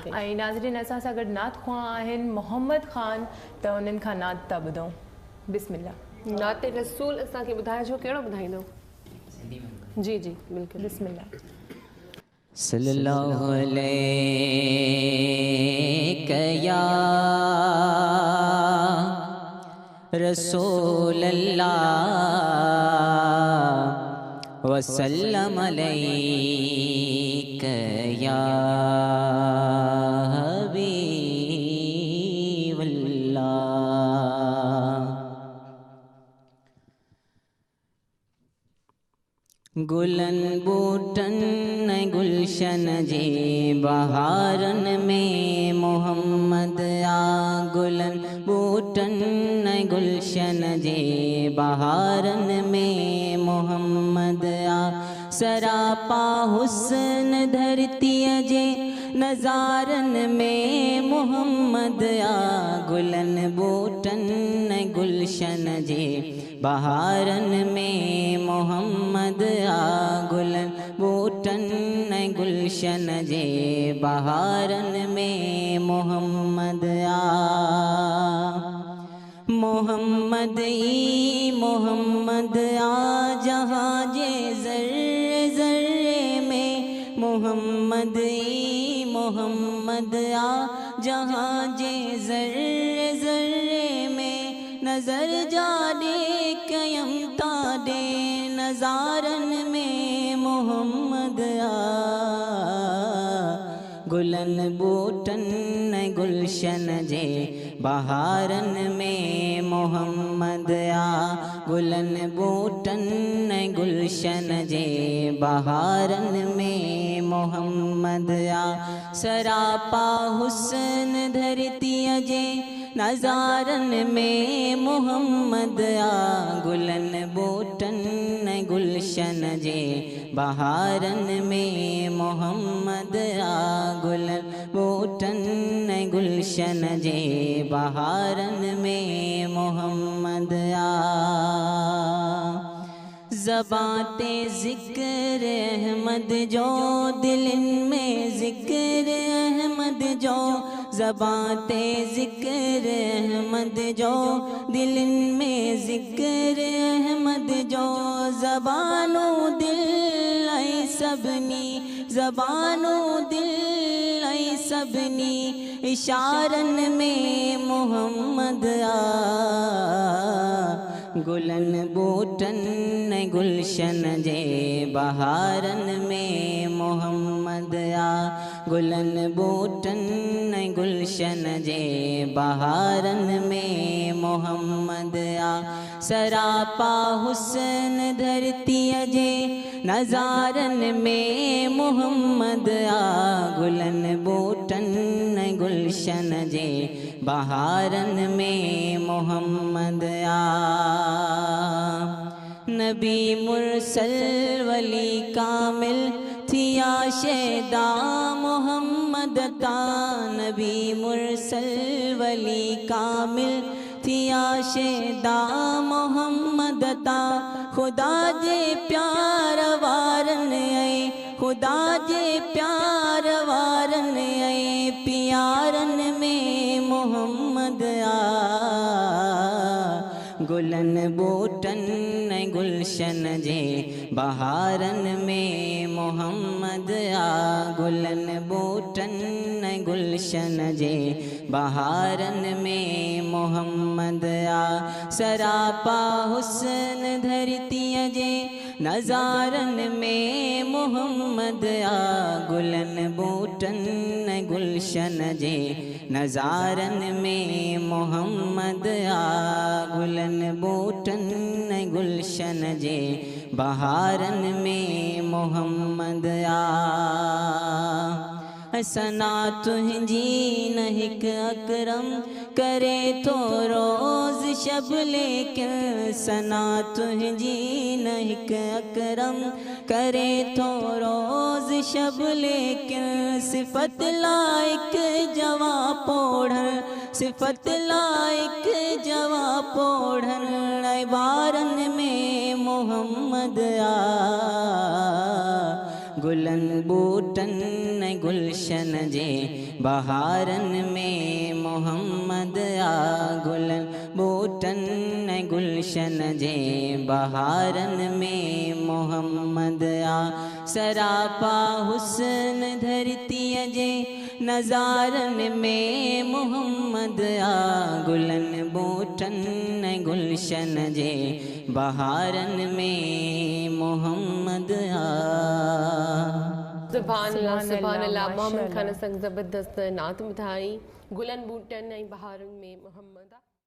ऐं नाज़रीन असां सां गॾु नात ख़्वां आहिनि मोहम्मद ख़ान, त उन्हनि खां नात था ॿुधूं। बिस्मिल्लाह। नात रसूल असांखे ॿुधाइजो, कहिड़ो ॿुधाईंदो? जी जी बिल्कुलु, बिस्मिल्लाह। सल्लल्लाहु अलैका या रसूल अल्लाह वसल्लम अलैका या हबीब अल्लाह। गुलन बूटन गुलशन जे बहारन में मोहम्मद आ। गुलन बूटन गुलशन जे बहारन में मोहम्मद आ। सरापा हुस्न धरतीअ जे नज़ारन में मोहम्मद आ। गुलन बूटन गुलशन जे बहारन में मोहम्मद आ। गुलन बूटन गुलशन जे बहारन में मोहम्मद आ। मोहम्मद ई मोहम्मद आ जहाँ जे ज़र्रे ज़र्रे में। मोहम्मद ई मोहम्मद आ जहाँ जे ज़र्रे ज़र्रे में। नज़र जाने कयम ताडे नज़ारन में मोहम्मद आ। गुलन बूटन गुलशन जे बहारन में मोहम्मद आ। गुलन बूटन गुलशन जे बहारन में मोहम्मद आ। सरापा हुस्न धरतीअ जे नज़ारन में मोहम्मद आ। गुलन बूटन गुलशन जे बहारन में मोहम्मद आ। गुलन बूटन गुलशन जे बहारन में मोहम्मद आ। ज़बां ते ज़िक्र अहमद जो दिलन में ज़िक्र अहमद जो। ज़बां ते ज़िक्र अहमद जो दिलन में ज़िक्र अहमद जो। ज़बानो दिल ऐं सभिनी ज़बानो दिल ऐं सभिनी इशारन में मोहम्मद आ। गुलन बूटन गुलशन जे बहारन में मोहम्मद आ। गुलन बूटन गुलशन जे बहारन में मोहम्मद आ। सरापा हुस्न धरतीअ जे नज़ारन में मोहम्मद आ। गुलन बूटन गुलशन जे बहारन में मोहम्मद आ। नबी मुरसल वली कामिल थिया शैदा मोहम्मद ता। नबी मुरसल वली कामिल थिया शैदा मोहम्मद ता। खुदा जे प्यार वारन ऐं खुदा जे प्यार वारन ऐं प्यारन में मोहम्मद आ। गुलन बूटन गुलशन जे बहारन में मोहम्मद आ। गुलन बूटन गुलशन जे बहारन में मोहम्मद आ। सरापा हुस्न धरतीअ जे नज़ारन में मोहम्मद आ। गुलन बूटन गुलशन जे नज़ारन में मोहम्मद आ। गुलन बूटन गुलशन जे बहारन में मोहम्मद आ। सना तुंहिंजी न हिक अकरम करे तो रोज़ शब लेकिन। सना तुंहिंजी न हिक अकरम करे तो रोज़ शब लेकिन। सिफ़त लाइक जवाब पोढ़ण सिफ़त लाइक जवाब पोढ़ण बारन में मोहम्मद आ। गुलनि ॿूटनि ऐं गुलशन जे बहारनि में मोहम्मद आ गुलनि ॿूटनि ऐं गुलशन जे बहारनि में मोहम्मद आ सरापा हुस्न धरतीअ जे नज़ारनि में मोहम्मद आ गुलनि ॿूटनि ऐं गुलशन जे बहारनि में मोहम्मद आ सुभान अल्लाह सुभान अल्लाह। मोहम्मद माशाअल्लाह। खान संग ज़बरदस्त नात ॿुधाई गुलनि ॿूटनि ऐं बहारनि में मोहम्मद आ।